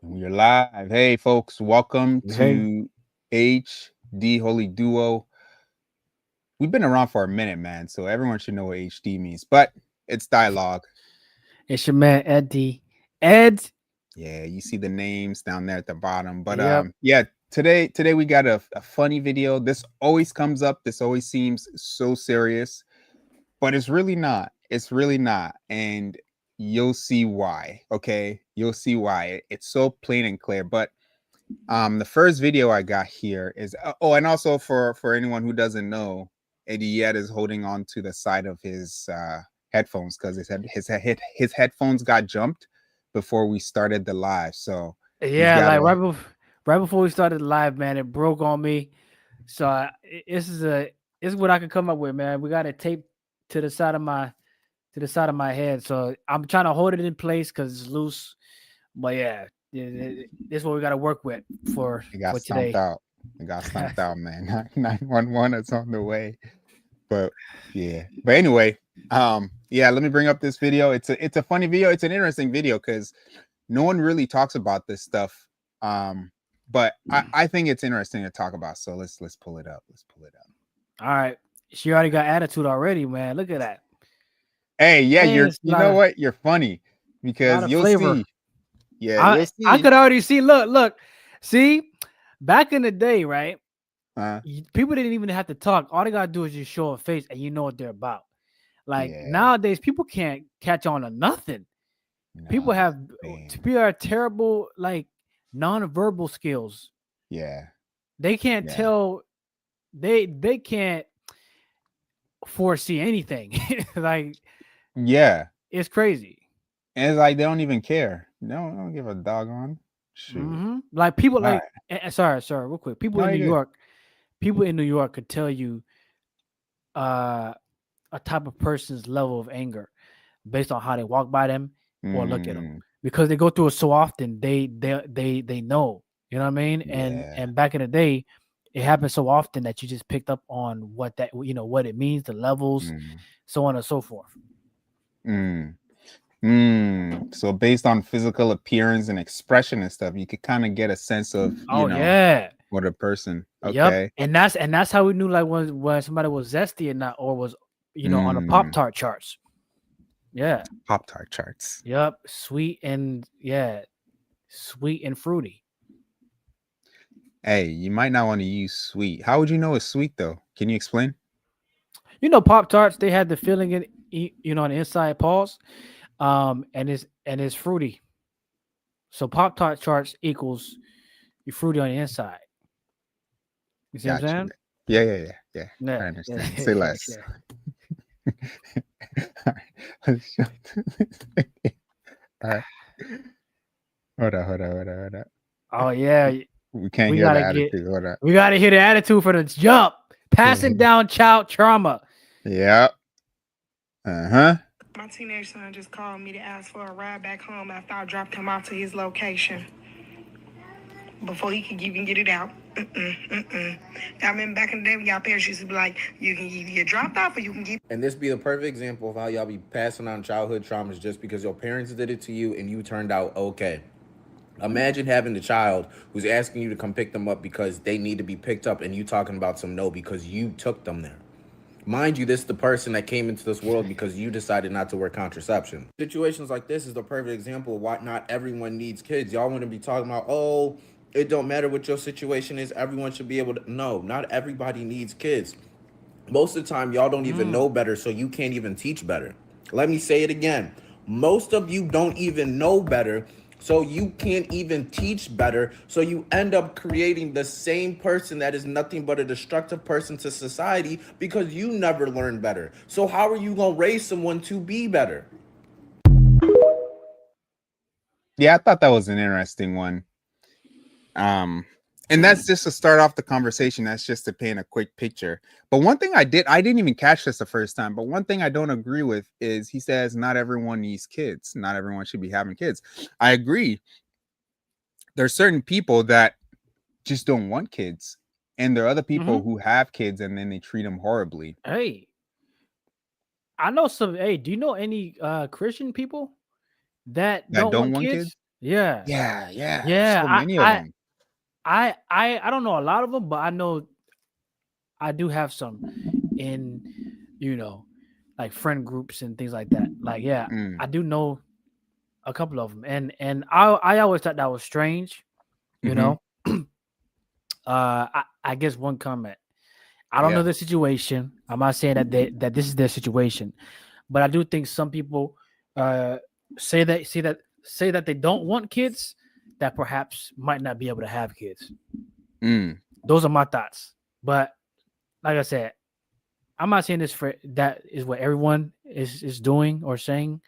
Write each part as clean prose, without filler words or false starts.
We're live. Hey, folks, welcome Hey, to HD Holy Duo. We've been around for a minute, man, so everyone should know what HD means, but it's dialogue. it's your man Eddie. Ed. Yeah, you see the names down there at the bottom. But Yep. yeah, today we got a funny video. This always comes up. This always seems so serious, but it's really not. It's really not. And you'll see why. Okay. You'll see why. It's so plain and clear. But the first video I got here is oh, and also for anyone who doesn't know, Eddie Yet is holding on to the side of his headphones because his headphones got jumped before we started the live, so he's Yeah, got like a right before we started the live, man, it broke on me. So this is what I can come up with, man. We got it taped to the side of my head. So I'm trying to hold it in place because it's loose. But yeah, this is what we got to work with for it got stomped today. out. It got stomped out, man. 911 is on the way. But yeah. But anyway, yeah, let me bring up this video. It's a funny video. It's an interesting video because no one really talks about this stuff. But I think it's interesting to talk about. So let's pull it up. Let's pull it up. All right, she already got attitude already, man. Look at that. Hey, yeah, Man, it's you know what? You're funny a lot because of you'll flavor. see. Yeah, you'll I see. could already see. Look. See, back in the day, right? Uh People didn't even have to talk. All they gotta do is just show a face, and you know what they're about. Like yeah, nowadays, people can't catch on to nothing. People no, have man. people are terrible, like nonverbal skills. Yeah, They can't yeah, tell. They can't foresee anything. Like yeah. it's crazy. And it's like they don't even care. No, don't give a doggone shoot. Like people All right. like. Sorry, real quick. No, you're good. People in New York could tell you uh a type of person's level of anger based on how they walk by them or look at them Mm, because they go through it so often. They know. You know what I mean? yeah. And back in the day, it happened so often that you just picked up on what that what it means, the levels, Mm, so on and so forth. mm, So based on physical appearance and expression and stuff, you could kind of get a sense of, Oh yeah. what a person. Yep. Okay. And that's how we knew like when somebody was zesty and not or was on the Pop Mm, Tart charts. Yeah. Pop-Tart charts. Yep. Sweet and fruity. Hey, you might not want to use sweet. How would you know it's sweet though? Can you explain? Pop tarts, they had the filling in on the inside pause. And it's fruity. So Pop Tart charts equals you fruity on the inside. You see what I'm Got you. saying? Yeah. I Yeah. understand. Say less. Yeah. All right. Let's jump to this video. All right. Hold on. Oh yeah. We can't We hear the gotta get attitude. Hold on. we gotta hit the attitude for the jump. Passing Yeah. down child trauma. Yeah. Uh-huh. My teenage son just called me to ask for a ride back home after I dropped him off to his location before he could even get it out. I remember back in the day when y'all parents used to be like, you can either get dropped off or you can get. And this be the perfect example of how y'all be passing on childhood traumas just because your parents did it to you and you turned out okay. Imagine having a child who's asking you to come pick them up because they need to be picked up and you talking about some no because you took them there. Mind you, this is the person that came into this world because you decided not to wear contraception. Situations like this is the perfect example of why not everyone needs kids. Y'all want to be talking about, oh, it don't matter what your situation is. Everyone should be able to. No, not everybody needs kids. Most of the time, y'all don't even know better, so you can't even teach better. Let me say it again. Most of you don't even know better, so you can't even teach better. So you end up creating the same person that is nothing but a destructive person to society because you never learned better. So how are you going to raise someone to be better? Yeah, I thought that was an interesting one. And that's just to start off the conversation. That's just to paint a quick picture. But one thing I didn't even catch this the first time. But one thing I don't agree with is he says not everyone needs kids. Not everyone should be having kids. I agree. There's certain people that just don't want kids, and there are other people Mm-hmm. who have kids and then they treat them horribly Hey, I know some. Hey, do you know any Christian people that that don't don't want want kids. kids? Yeah, Yeah. yeah. So many of them. I don't know a lot of them, but I know I do have some in, you know, like friend groups and things like that. Like, yeah, Mm. I do know a couple of them, and I always thought that was strange. You Mm-hmm. know, I guess one comment. I don't know Yeah. the situation. I'm not saying that this is their situation, but I do think some people uh say that they don't want kids that perhaps might not be able to have kids. Mm. Those are my thoughts. But like I said, I'm not saying this for that is what everyone is doing or saying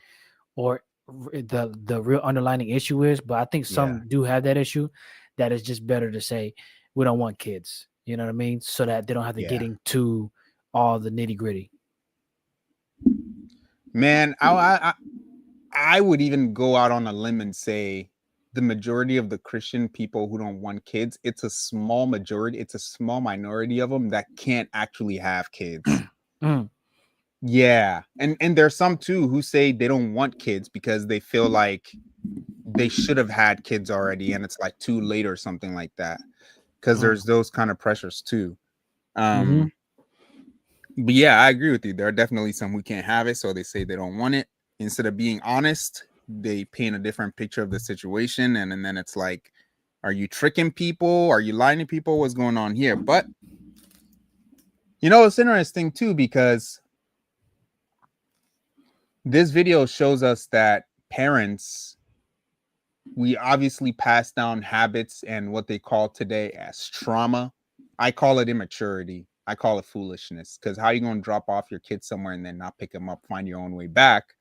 or the real underlying issue is, but I think Yeah. some do have that issue that it's just better to say we don't want kids. You know what I mean? So that they don't have to get Yeah. into all the nitty-gritty. Man, I would even go out on a limb and say the majority of the Christian people who don't want kids, it's a small majority, it's a small minority of them that can't actually have kids. Mm, Yeah. And there's some too who say they don't want kids because they feel like they should have had kids already and it's like too late or something like that. Because mm, there's those kind of pressures too. mm-hmm. But yeah, I agree with you. There are definitely some who can't have it, so they say they don't want it. Instead of being honest, they paint a different picture of the situation, and then it's like, are you tricking people? Are you lying to people? What's going on here? But it's interesting too because this video shows us that parents, we obviously pass down habits and what they call today as trauma. I call it immaturity. I call it foolishness. Because how are you going to drop off your kid somewhere and then not pick them up, find your own way back?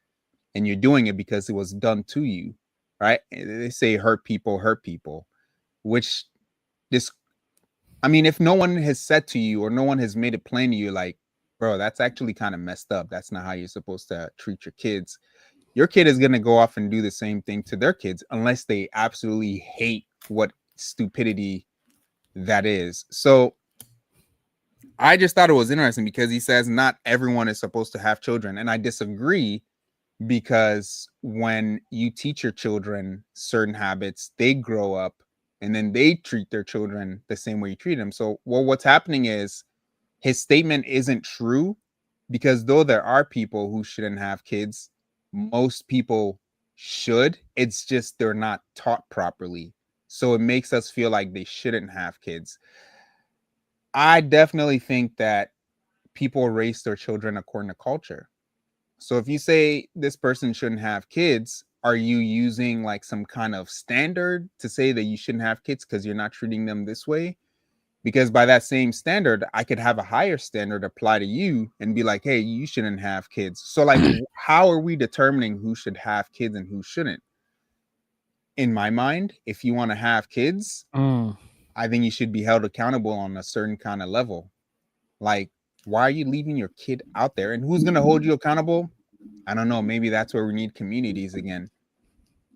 And you're doing it because it was done to you, right? They say hurt people, which this, I mean, if no one has said to you or no one has made it plain to you, like, bro, that's actually kind of messed up. That's not how you're supposed to treat your kids. Your kid is going to go off and do the same thing to their kids unless they absolutely hate what stupidity that is. So I just thought it was interesting because he says not everyone is supposed to have children. And I disagree because when you teach your children certain habits, they grow up and then they treat their children the same way you treat them. So, well, what's happening is his statement isn't true because though there are people who shouldn't have kids, most people should. It's just they're not taught properly. So it makes us feel like they shouldn't have kids. I definitely think that people raise their children according to culture. So if you say this person shouldn't have kids, are you using like some kind of standard to say that you shouldn't have kids because you're not treating them this way? Because by that same standard, I could have a higher standard apply to you and be like, hey, you shouldn't have kids. So, like, how are we determining who should have kids and who shouldn't? In my mind, if you want to have kids, Mm. I think you should be held accountable on a certain kind of level. Like, why are you leaving your kid out there? And who's going to hold you accountable? I don't know. Maybe that's where we need communities again.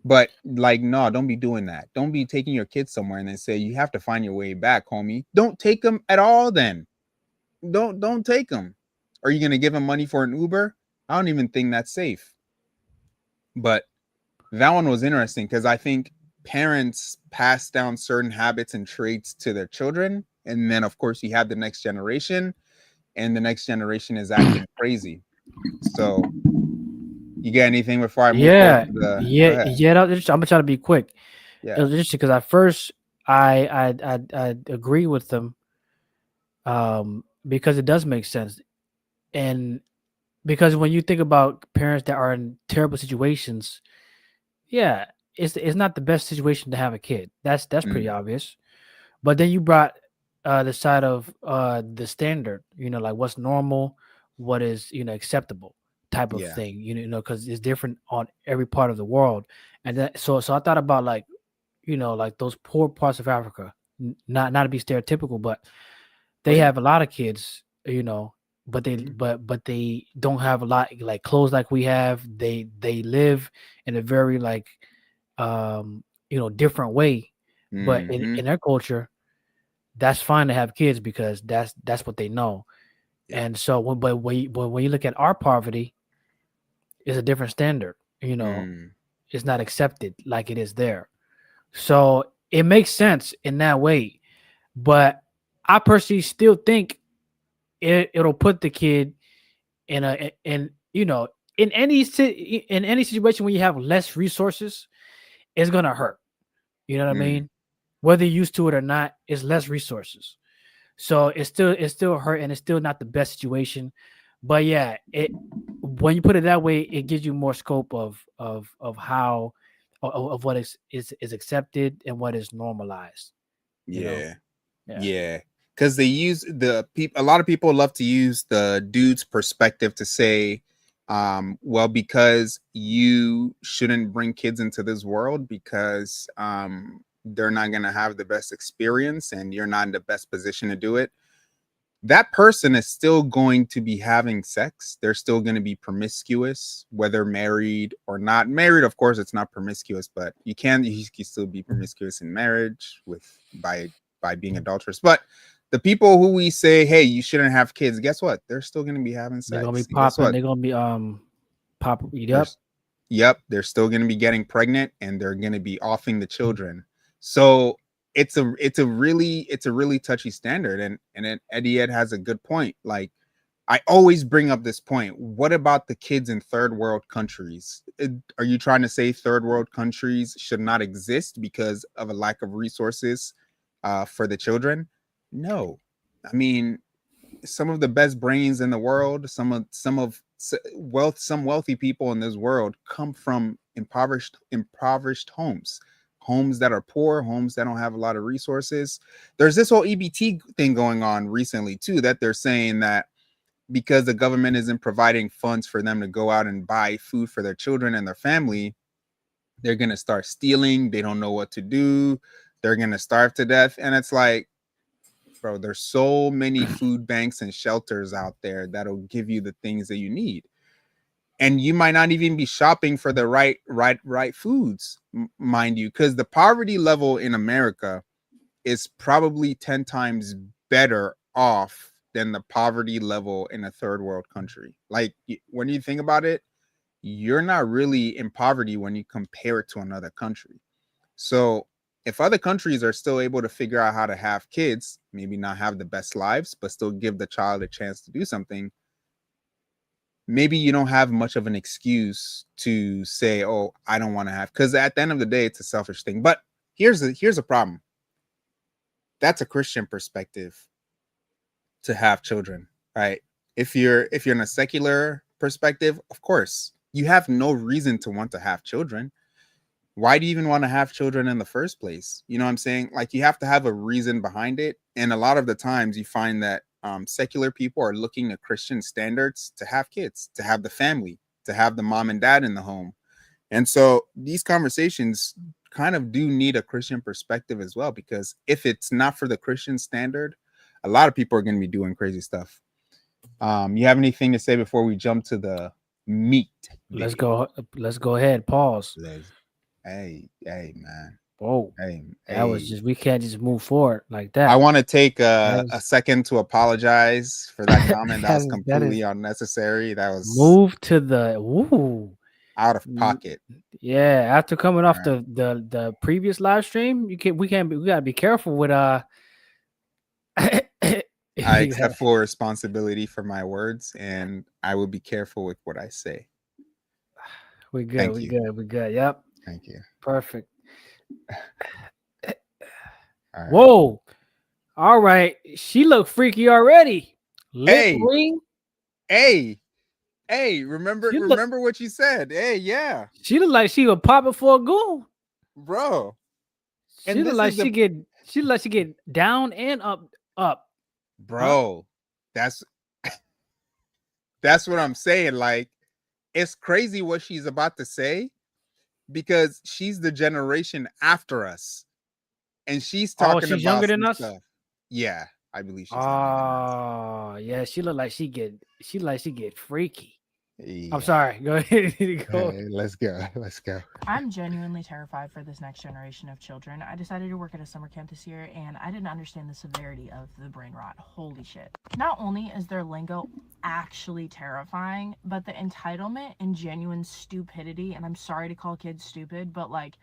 But like, no, don't be doing that. Don't be taking your kids somewhere and then say you have to find your way back, homie. Don't take them at all then. Don't take them. Are you going to give them money for an Uber? I don't even think that's safe. But that one was interesting because I think parents pass down certain habits and traits to their children. And then, of course, you have the next generation, and the next generation is acting crazy. So, you got anything before I move forward Yeah, to the? Go yeah, ahead. yeah. I'm gonna try to be quick. It Yeah. was interesting because at first I agree with them because it does make sense, and because when you think about parents that are in terrible situations, yeah, it's not the best situation to have a kid. That's pretty Mm, obvious. But then you brought the side of the standard, like what's normal, what is acceptable type of yeah. thing, because it's different on every part of the world. And that, so I thought about like like those poor parts of Africa, not to be stereotypical, but Oh they yeah. have a lot of kids, but they Mm-hmm. but they don't have a lot like clothes like we have. They live in a very like different way, but Mm-hmm. in their culture that's fine to have kids because that's what they know. Yeah. And so when you look at our poverty, it's a different standard. Mm, It's not accepted like it is there. So it makes sense in that way. But I personally still think it'll put the kid in in any situation when you have less resources, it's gonna hurt. You know what I Mm, mean? Whether you're used to it or not, it's less resources. So it's still hurt and it's still not the best situation. But yeah, it when you put it that way, it gives you more scope of how of what is accepted and what is normalized. You know? yeah. Yeah. Yeah, because they use the people. A lot of people love to use the dude's perspective to say, well, because you shouldn't bring kids into this world because they're not going to have the best experience and you're not in the best position to do it. That person is still going to be having sex. They're still going to be promiscuous, whether married or not. Married, of course, it's not promiscuous, but you can still be promiscuous in marriage by being adulterous. But the people who we say, hey, you shouldn't have kids, guess what? They're still going to be having They're gonna be sex. And guess popping. what? They're gonna be pop. Yep. There's Yep, they're still going to be getting pregnant and they're going to be offing the children. So it's a really touchy standard, and Eddie Ed has a good point. Like, I always bring up this point. What about the kids in third world countries? Are you trying to say third world countries should not exist because of a lack of resources for the children? No. I mean, some of the best brains in the world, some wealthy people in this world come from impoverished homes that are poor, homes that don't have a lot of resources. There's this whole EBT thing going on recently too, that they're saying that because the government isn't providing funds for them to go out and buy food for their children and their family, they're going to start stealing. They don't know what to do. They're going to starve to death. And it's like, bro, there's so many food banks and shelters out there that'll give you the things that you need. And you might not even be shopping for the right foods, mind you, because the poverty level in America is probably 10 times better off than the poverty level in a third world country. Like, when you think about it, you're not really in poverty when you compare it to another country. So if other countries are still able to figure out how to have kids, maybe not have the best lives, but still give the child a chance to do something, maybe you don't have much of an excuse to say, "Oh, I don't want to have." Because at the end of the day, it's a selfish thing. But here's a problem. That's a Christian perspective to have children, right? If you're in a secular perspective, of course, you have no reason to want to have children. Why do you even want to have children in the first place? You know what I'm saying? Like, you have to have a reason behind it. And a lot of the times you find that secular people are looking at Christian standards to have kids, to have the family, to have the mom and dad in the home. And so these conversations kind of do need a Christian perspective as well, because if it's not for the Christian standard, a lot of people are going to be doing crazy stuff. You have anything to say before we jump to the meat Let's video? go. Let's go ahead. Pause. Hey, man. Whoa. Hey, That was hey. just we can't just move forward like I that. want to take That a is second to apologize for that comment. That was that is completely unnecessary. That was move to the woo. out of pocket. Yeah, after coming All off right. the previous live stream, we gotta be careful with I you accept gotta- full responsibility for my words, and I will be careful with what I say. we good, Thank we you. good, we good. Yep, Thank you. perfect. All right. Whoa, all right. She looked freaky already. Lip Hey, ring. hey, hey, remember She look remember what you said. Hey, yeah, she look like she would pop it for a goon. bro. She And look this like is the she look like she get down and up. Huh? bro. That's that's what I'm saying. Like, it's crazy what she's about to say, because she's the generation after us, and she's Oh, talking she's younger about than some us. stuff. Yeah, I believe she's younger than us. Oh, yeah. She get freaky. I'm Yeah. sorry. Go ahead. Go. Hey, let's go. Let's go. I'm genuinely terrified for this next generation of children. I decided to work at a summer camp this year and I didn't understand the severity of the brain rot. Holy shit. Not only is their lingo actually terrifying, but the entitlement and genuine stupidity, and I'm sorry to call kids stupid, but like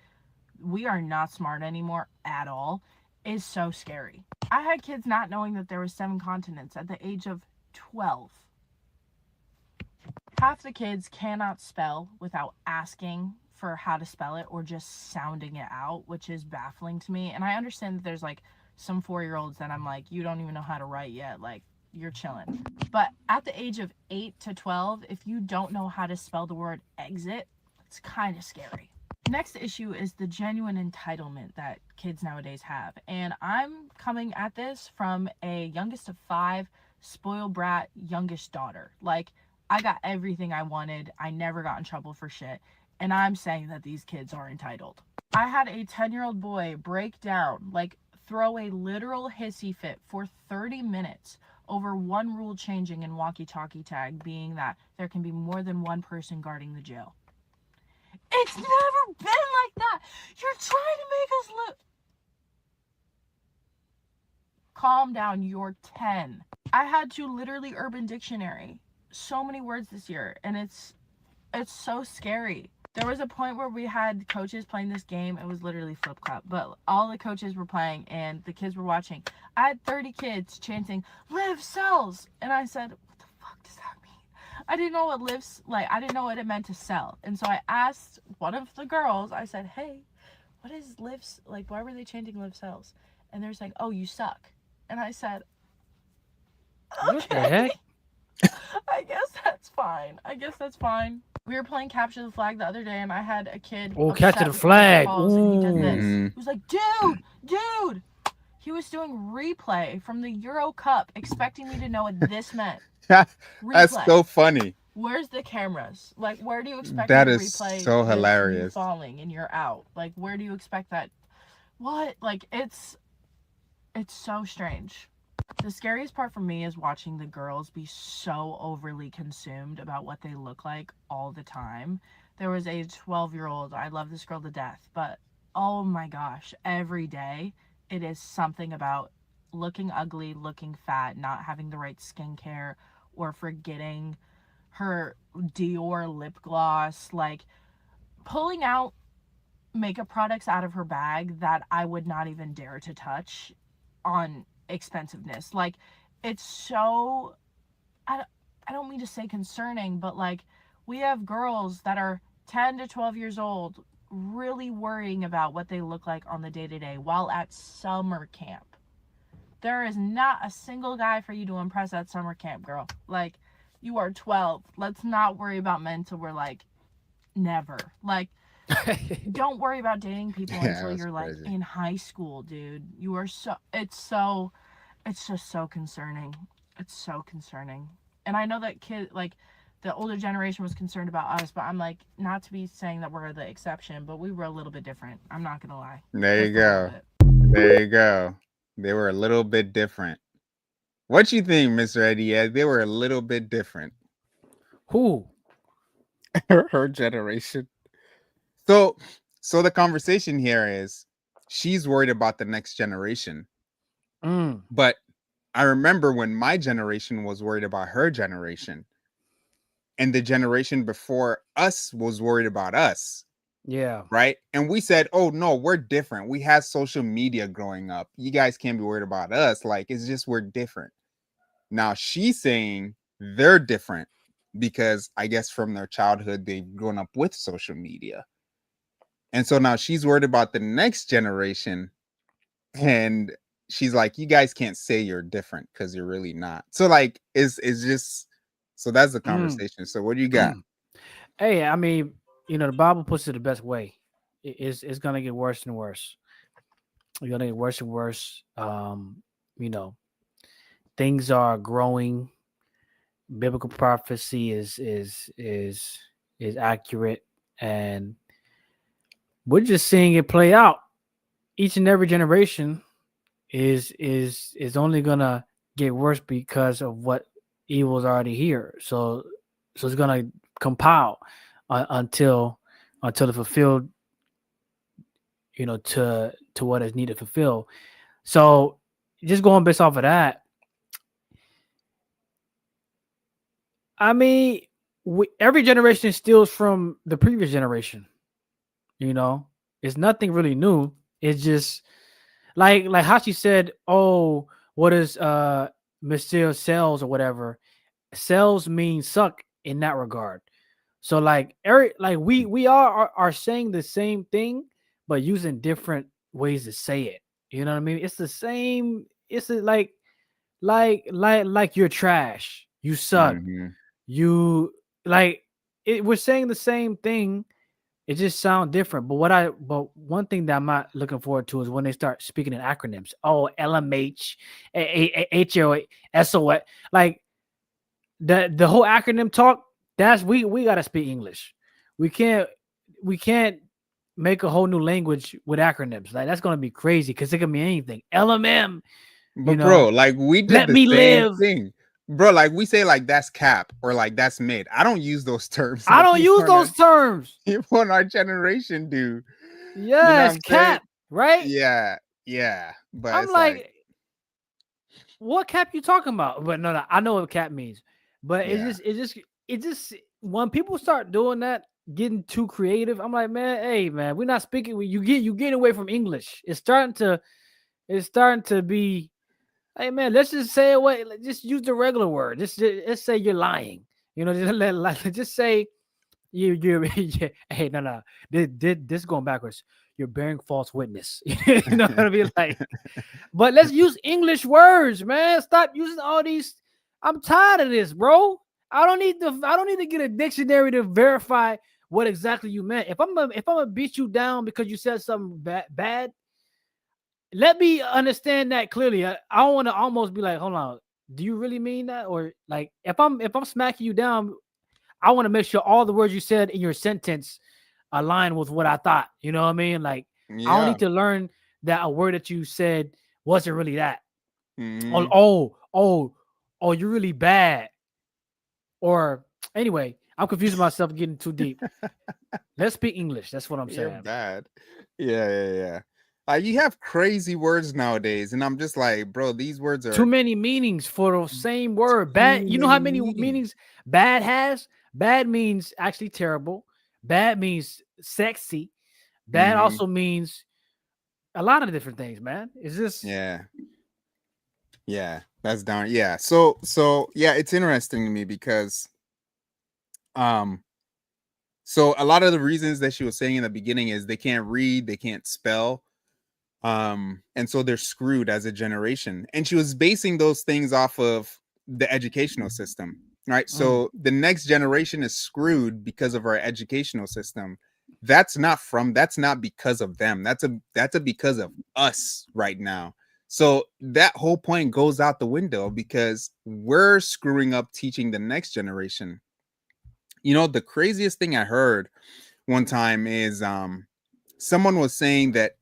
we are not smart anymore at all is so scary. I had kids not knowing that there were 7 continents at the age of 12. Half the kids cannot spell without asking for how to spell it or just sounding it out, which is baffling to me. And I understand that there's like some 4-year-olds that I'm like, you don't even know how to write yet, like you're chilling. But at the age of 8 to 12, if you don't know how to spell the word exit, it's kind of scary. Next issue is the genuine entitlement that kids nowadays have. And I'm coming at this from a youngest of 5, spoiled brat, youngest daughter. Like, I got everything I wanted. I never got in trouble for shit. And I'm saying that these kids are entitled. I had a 10-year-old boy break down, like throw a literal hissy fit for 30 minutes over one rule changing in walkie-talkie tag, being that there can be more than one person guarding the jail. It's never been like that. You're trying to make us look. Calm down, you're 10. I had to literally Urban Dictionary so many words this year, and it's so scary. There was a point where we had coaches playing this game. It was literally flip clap, but all the coaches were playing and the kids were watching. I had 30 kids chanting live cells, and I said, what the fuck does that mean? I didn't know what lives, like, I didn't know what it meant to sell. And so I asked one of the girls, I said, hey, what is lives, like, why were they chanting live cells? And they're saying, oh, you suck. And I said, okay. What the heck? I guess that's fine. We were playing Capture the Flag the other day, and I had a kid. Oh, upset Capture the with one of Flag. calls, and he did this. Ooh. He was like, dude. He was doing replay from the Euro Cup, expecting me to know what this meant. That's Replay. so funny. Where's the cameras? Like, where do you expect That me to is replay so this, hilarious. you falling and you're out? Like, where do you expect that? What? Like, it's so strange. The scariest part for me is watching the girls be so overly consumed about what they look like all the time. There was a 12-year-old, I love this girl to death, but oh my gosh, every day it is something about looking ugly, looking fat, not having the right skincare, or forgetting her Dior lip gloss, like pulling out makeup products out of her bag that I would not even dare to touch on expensiveness. Like, it's so, I don't mean to say concerning, but like, we have girls that are 10 to 12 years old really worrying about what they look like on the day-to-day while at summer camp. There is not a single guy for you to impress at summer camp, girl. Like, you are 12. Let's not worry about men till we're like, never. Like, don't worry about dating people until you're like in high school, dude. You are so, it's just so concerning. It's so concerning. And I know that the older generation was concerned about us, but I'm like, not to be saying that we're the exception, but we were a little bit different. I'm not gonna lie. There you go. There you go. They were a little bit different. What you think, Mr. Eddie? Yeah, they were a little bit different. Who? Her generation. So the conversation here is she's worried about the next generation. But I remember when my generation was worried about her generation, and the generation before us was worried about us. Yeah. Right. And we said, oh, no, we're different. We had social media growing up. You guys can't be worried about us. Like, it's just we're different. Now she's saying they're different because I guess from their childhood, they've grown up with social media. And so now she's worried about the next generation. And she's like, you guys can't say you're different because you're really not. So like, it's just, so that's the conversation. So what do you got? Hey, I mean, the Bible puts it the best way. It's going to get worse and worse. It's going to get worse and worse. Things are growing. Biblical prophecy is accurate, and we're just seeing it play out. Each and every generation is only gonna get worse because of what evil is already here. So it's gonna compile until it's fulfilled. To what is needed to fulfill. So just going based off of that, I mean, every generation steals from the previous generation. It's nothing really new. It's just like how she said, "Oh, what is Monsieur Cells or whatever?" Cells mean suck in that regard. So like Eric, like we are saying the same thing, but using different ways to say it. You know what I mean? It's the same. It's like you're trash. You suck. Hmm. You like it. We're saying the same thing. It just sounds different. But one thing that I'm not looking forward to is when they start speaking in acronyms. Oh, LMH, HO, SO. Like the whole acronym talk. That's we gotta speak English. We can't we can't make a whole new language with acronyms. Like that's gonna be crazy because it can be anything. LMM, But you know, bro, like we did let the me same live. thing. Bro, like we say like that's cap or like that's mid. I don't use those terms, I but don't use those terms. people in our generation do. You know what Yes, I'm saying? cap, right? Yeah, yeah. But I'm it's like, like, what cap you talking about? But no, I know what cap means. But yeah. it just when people start doing that, getting too creative, I'm like, man, hey man, we're not speaking. You get away from English. It's starting to be. Hey man, let's just say it. Just use the regular word. Just say you're lying. You know, just say yeah, hey, no. This is going backwards. You're bearing false witness. You know what I mean? Like, but let's use English words, man. Stop using all these. I'm tired of this, bro. I don't need to get a dictionary to verify what exactly you meant. If I'm gonna beat you down because you said something bad, let me understand that clearly. I don't want to almost be like, hold on, do you really mean that? Or like if I'm smacking you down, I want to make sure all the words you said in your sentence align with what I thought. You know what I mean? Like I don't Yeah. need to learn that a word that you said wasn't really that. Oh, Hmm. you're really bad. Or anyway, I'm confusing myself getting too deep. Let's speak English. That's what I'm You're saying. bad. Yeah, yeah, yeah. Like you have crazy words nowadays, and I'm just like, bro, these words Too are many meanings for the same word. too Bad. You know how many many meanings. meanings bad has? Bad means actually terrible. Bad means sexy. Bad Hmm. also means a lot of different things, man. Is this Yeah, yeah. That's down. Yeah. So yeah, it's interesting to me because um so a lot of the reasons that she was saying in the beginning is they can't read, they can't spell, and so they're screwed as a generation. And she was basing those things off of the educational system, right? mm, So the next generation is screwed because of our educational system. That's not because of them. That's a because of us right now. So that whole point goes out the window because we're screwing up teaching the next generation. The craziest thing I heard one time is someone was saying that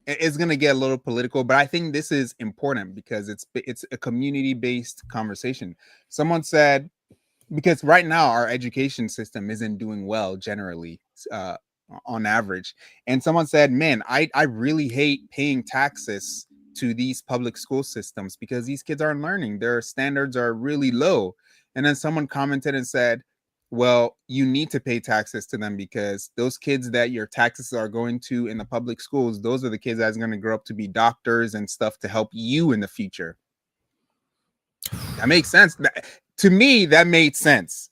it's going to get a little political, but I think this is important because it's a community based conversation. Someone said, because right now our education system isn't doing well generally, uh on average, and someone said, man, I really hate paying taxes to these public school systems because these kids aren't learning, their standards are really low. And then someone commented and said, well, you need to pay taxes to them because those kids that your taxes are going to in the public schools, those are the kids that's going to grow up to be doctors and stuff to help you in the future. That makes sense. To me, that made sense.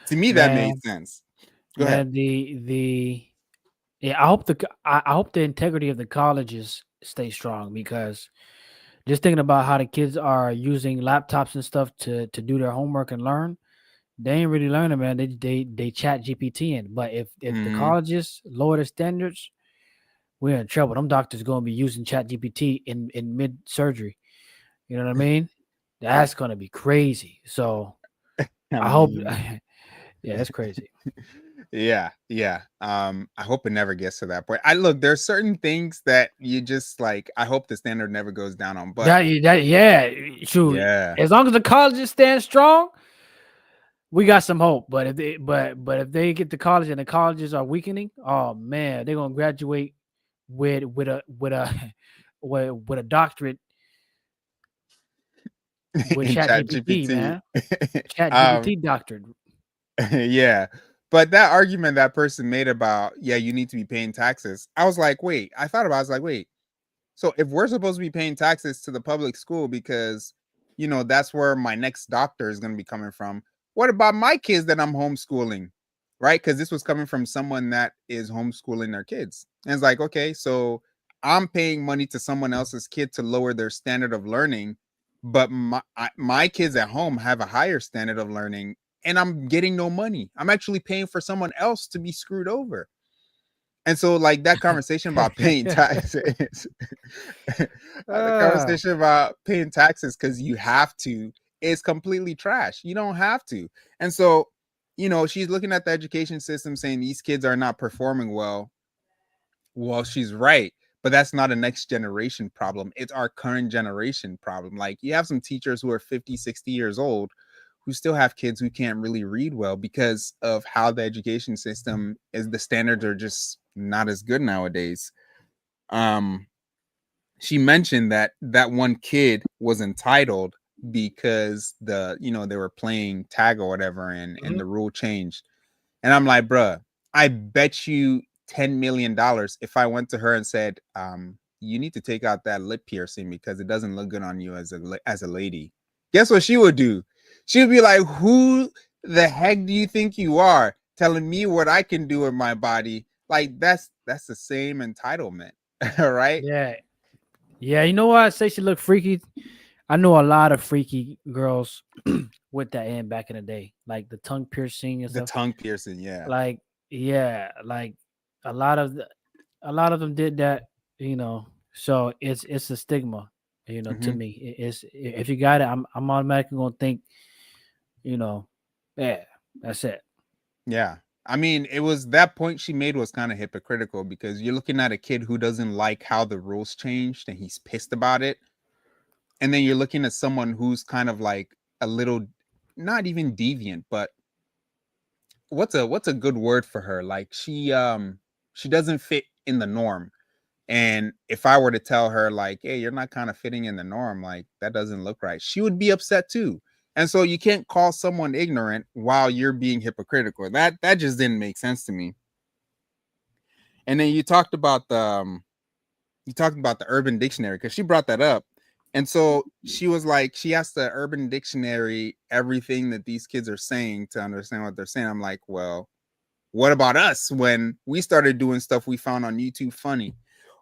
To me, that made man, sense. Go ahead. man, the yeah, I hope the integrity of the colleges stay strong because just thinking about how the kids are using laptops and stuff to do their homework and learn, they ain't really learning, man. They chat GPT in. But if the Hmm. colleges lower the standards, we're in trouble. Them doctors gonna be using chat GPT in mid surgery. You know what I mean? That's gonna be crazy. So I I hope mean, yeah, that's crazy. yeah, yeah. I hope it never gets to that point. I look, there's certain things that you just like. I hope the standard never goes down on. But That yeah, shoot. yeah, As long as the colleges stand strong, we got some hope. But if they get to college and the colleges are weakening, oh man, they're gonna graduate with a with a doctorate with in Chat Chat GPT, GPT, man. Chat um, GPT doctorate. yeah. But that argument that person made about, yeah, you need to be paying taxes. I was like, wait, I thought about it, I was like, wait, so if we're supposed to be paying taxes to the public school because, that's where my next doctor is going to be coming from, what about my kids that I'm homeschooling? Right? Because this was coming from someone that is homeschooling their kids. And it's like, okay, so I'm paying money to someone else's kid to lower their standard of learning, but my kids at home have a higher standard of learning and I'm getting no money. I'm actually paying for someone else to be screwed over. And so, like, that conversation about paying taxes, the Ah, conversation about paying taxes because you have to is completely trash. You don't have to. And so, she's looking at the education system saying these kids are not performing well. Well, she's right, but that's not a next generation problem. It's our current generation problem. Like, you have some teachers who are 50, 60 years old who still have kids who can't really read well because of how the education system is. The standards are just not as good nowadays. Um, she mentioned that that one kid was entitled because they were playing tag or whatever, and mhm. the rule changed. And I'm like, bruh, I bet you $10 million if I went to her and said, you need to take out that lip piercing because it doesn't look good on you as a lady. Guess what she would do? She would be like, who the heck do you think you are telling me what I can do with my body? Like, that's the same entitlement. All right. Yeah, yeah. You know what? I say she looked freaky. I know a lot of freaky girls with that in back in the day, like the tongue piercing and The stuff. tongue piercing, yeah. Like, yeah, like a lot of a lot of them did that. So it's a stigma. To Hmm. me, it's if you got it, I'm automatically gonna think, you know, yeah, that's it. Yeah. I mean, it was that point she made was kind of hypocritical because you're looking at a kid who doesn't like how the rules changed and he's pissed about it. And then you're looking at someone who's kind of like a little, not even deviant, but what's a good word for her? Like, she doesn't fit in the norm. And if I were to tell her, like, hey, you're not kind of fitting in the norm, like, that doesn't look right, she would be upset too. And so you can't call someone ignorant while you're being hypocritical. That just didn't make sense to me. And then you talked about the Urban Dictionary because she brought that up. And so she was like, she asked the Urban Dictionary everything that these kids are saying to understand what they're saying. I'm like, well, what about us when we started doing stuff we found on YouTube funny?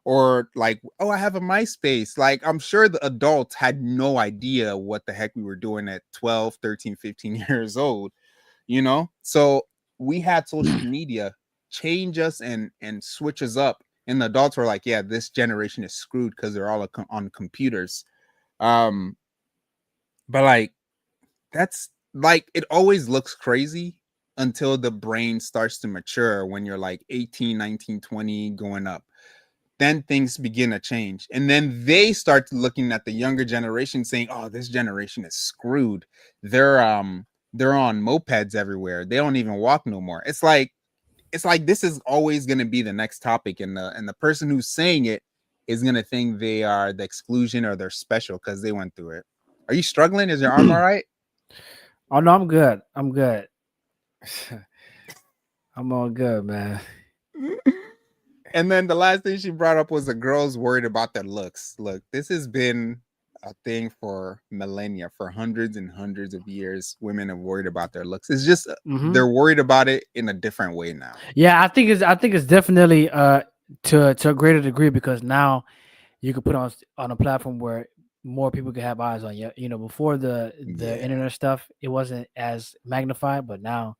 Or like, oh, I have a MySpace. Like, I'm sure the adults had no idea what the heck we were doing at 12, 13, 15 years old, So we had social media change us and switch us up. And the adults were like, yeah, this generation is screwed because they're all on computers. Um, but like, that's like, it always looks crazy until the brain starts to mature when you're like 18, 19, 20 going up. Then things begin to change. And then they start looking at the younger generation saying, oh, this generation is screwed. They're on mopeds everywhere. They don't even walk no more. It's like this is always going to be the next topic, and the person who's saying it is going to think they are the exclusion or they're special because they went through it. Are you struggling? Is your arm all right? Oh no, I'm good. I'm good. I'm all good, man. And then the last thing she brought up was the girls worried about their looks. Look, this has been a thing for millennia, for hundreds and hundreds of years. Women have worried about their looks. It's just Hmm. they're worried about it in a different way now. Yeah, I think it's definitely to a greater degree because now you can put on a platform where more people can have eyes on you. Before the Yeah, internet stuff, it wasn't as magnified, but now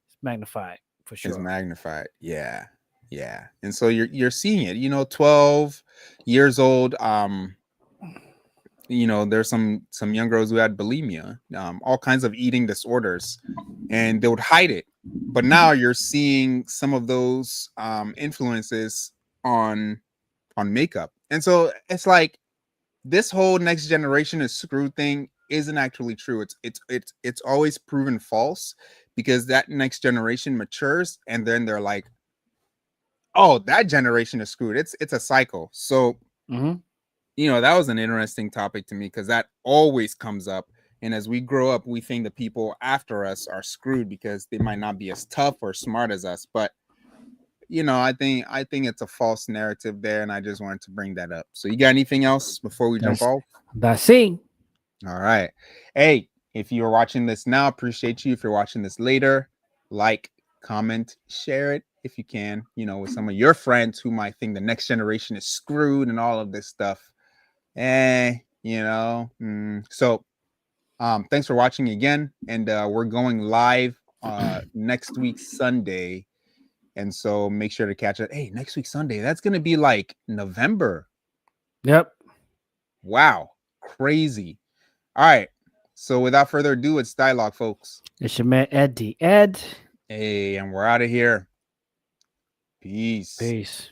it's magnified for it's sure. magnified. Yeah, yeah. And so you're seeing it. 12 years old. There's some young girls who had bulimia, all kinds of eating disorders, and they would hide it. But now you're seeing some of those influences on makeup. And so it's like this whole next generation is screwed thing isn't actually true. It's always proven false because that next generation matures and then they're like, oh, that generation is screwed. It's a cycle. So Hmm. that was an interesting topic to me because that always comes up. And as we grow up, we think the people after us are screwed because they might not be as tough or smart as us. But I think it's a false narrative there, and I just wanted to bring that up. So you got anything else before we jump off? That's it. All right. Hey, if you're watching this now, appreciate you. If you're watching this later, like, comment, share it if you can, with some of your friends who might think the next generation is screwed and all of this stuff. So thanks for watching again. And we're going live next week, Sunday. And so make sure to catch it. Hey, next week, Sunday, that's going to be like November. Yep. Wow. Crazy. All right. So without further ado, it's dialogue, folks. It's your man, Ed. Hey, and we're out of here. Peace. Peace.